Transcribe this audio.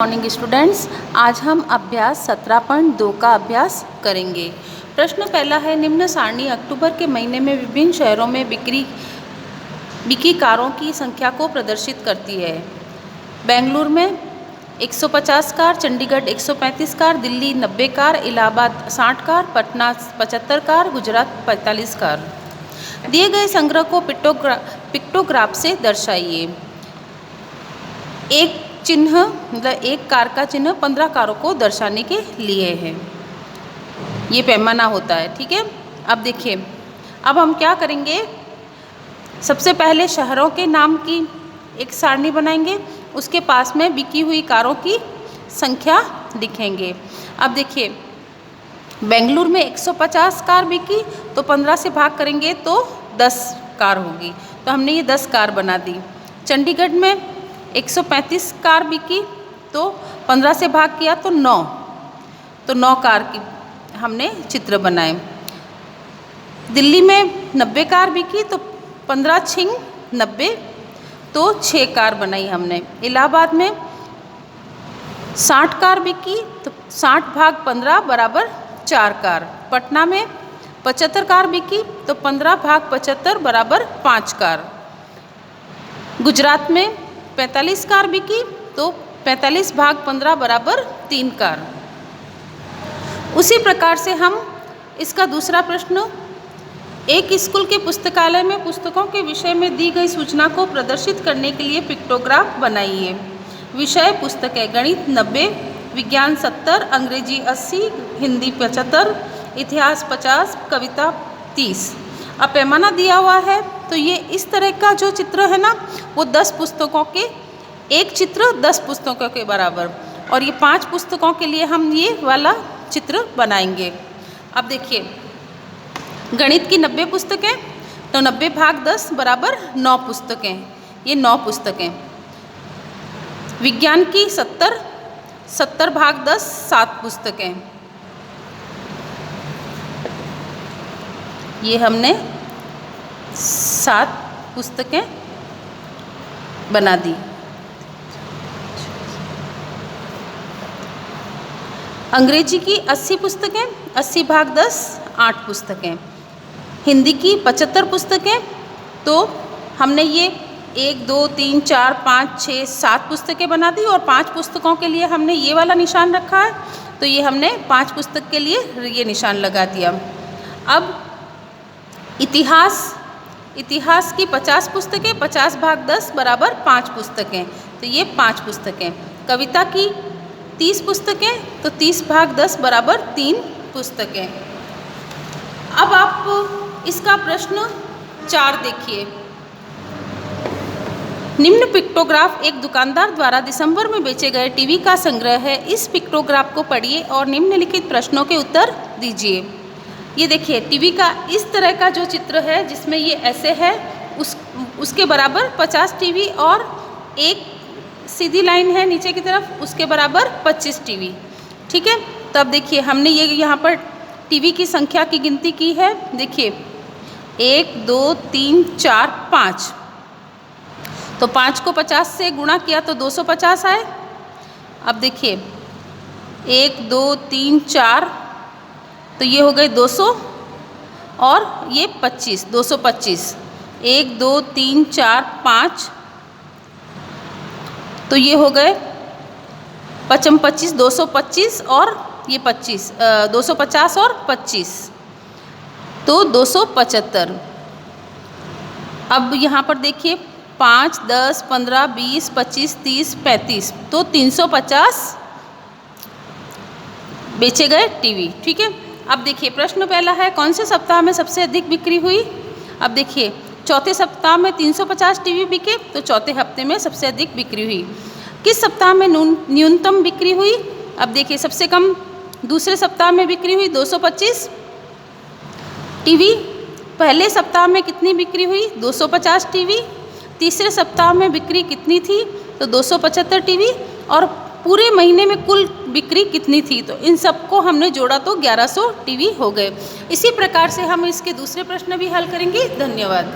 Morning students, आज हम अभ्यास 17.2 का अभ्यास करेंगे। प्रश्न पहला है, निम्न सारणी अक्टूबर के महीने में विभिन्न शहरों में बिकी कारों की संख्या को प्रदर्शित करती है। बेंगलुरु में 150 car, Chandigarh 135 car, Delhi 90 car, Allahabad 60 car, Patna 75 car, Gujarat 45 car. दिए गए संग्रह को पिक्टोग्राफ से दर्शाइए। एक चिन्ह मतलब एक कार का चिन्ह 15 कारों को दर्शाने के लिए है। ये पैमाना होता है, ठीक है। अब देखिए, अब हम क्या करेंगे, सबसे पहले शहरों के नाम की एक सारणी बनाएंगे, उसके पास में बिकी हुई कारों की संख्या लिखेंगे। अब देखिए, बेंगलुरु में 150 कार बिकी तो 15 से भाग करेंगे तो 10 कार होगी, तो हमने ये 10 कार बना दी। चंडीगढ़ में 135 कार बिकी तो 15 से भाग किया तो 9 कार की हमने चित्र बनाए। दिल्ली में 90 कार बिकी तो 15 छिंग 90 तो 6 कार बनाई हमने। इलाहाबाद में 60 कार बिकी तो 60 भाग 15 बराबर 4 कार। पटना में 75 कार बिकी तो 15 भाग 75 बराबर 5 कार। गुजरात में 45 कार बिकी तो 45 भाग 15 बराबर 3 कार। उसी प्रकार से हम इसका दूसरा प्रश्न, एक स्कूल के पुस्तकालय में पुस्तकों के विषय में दी गई सूचना को प्रदर्शित करने के लिए पिक्टोग्राफ बनाइए। विषय पुस्तक है, गणित 90, विज्ञान 70, अंग्रेजी 80, हिंदी 75, इतिहास 50, कविता 30। अब पैमाना दिया हुआ है तो ये इस तरह का जो चित्र है ना, वो 10 पुस्तकों के एक चित्र 10 पुस्तकों के बराबर, और ये 5 पुस्तकों के लिए हम ये वाला चित्र बनाएंगे। अब देखिए, गणित की 90 पुस्तकें तो 90 भाग 10 बराबर 9 पुस्तकें, ये 9 पुस्तकें। विज्ञान की 70 भाग 10 7 पुस्तकें, ये हमने 7 पुस्तकें बना दी। अंग्रेजी की 80 पुस्तकें, 80 भाग 10 8 पुस्तकें। हिंदी की 75 पुस्तकें तो हमने ये 1 2 3 4 5 6 7 पुस्तकें बना दी, और 5 पुस्तकों के लिए हमने ये वाला निशान रखा है, तो ये हमने 5 पुस्तक के लिए ये निशान लगा दिया। अब इतिहास की 50 पुस्तकें, 50 भाग 10 बराबर 5 पुस्तकें, तो ये 5 पुस्तकें। कविता की 30 पुस्तकें तो 30 भाग 10 बराबर 3 पुस्तकें। अब आप इसका प्रश्न 4 देखिए। निम्न पिक्टोग्राफ एक दुकानदार द्वारा दिसंबर में बेचे गए टीवी का संग्रह है। इस पिक्टोग्राफ को पढ़िए और निम्नलिखित प्रश्नों के उत्तर दीजिए। ये देखिए, टीवी का इस तरह का जो चित्र है जिसमें ये ऐसे है, उसके बराबर 50 टीवी, और एक सीधी लाइन है नीचे की तरफ, उसके बराबर 25 टीवी, ठीक है। तब देखिए, हमने ये यहाँ पर टीवी की संख्या की गिनती की है। देखिए, 1 2 3 4 5, तो 5 को 50 से गुणा किया तो 250 आए। अब देखिए, 1 2 3 4, तो ये हो गए 200, और ये 25 225, 1 2 3 4 5, तो ये हो गए 25 225, और ये 25 250 और 25, तो 275। अब यहाँ पर देखिए, 5 10 15 20 25 30 35, तो 350 बेचे गए टीवी, ठीक है। अब देखिए, प्रश्न पहला है, कौन से सप्ताह में सबसे अधिक बिक्री हुई। अब देखिए, चौथे सप्ताह में 350 टीवी बिके तो चौथे हफ्ते में सबसे अधिक बिक्री हुई। किस सप्ताह में न्यूनतम बिक्री हुई। अब देखिए, सबसे कम दूसरे सप्ताह में बिक्री हुई 225 टीवी। पहले सप्ताह में कितनी बिक्री हुई, 250 टीवी। तीसरे सप्ताह में बिक्री कितनी थी, तो 275 टीवी। और पूरे महीने में कुल बिक्री कितनी थी, तो इन सबको हमने जोड़ा तो 1100 टीवी हो गए। इसी प्रकार से हम इसके दूसरे प्रश्न भी हल करेंगे। धन्यवाद।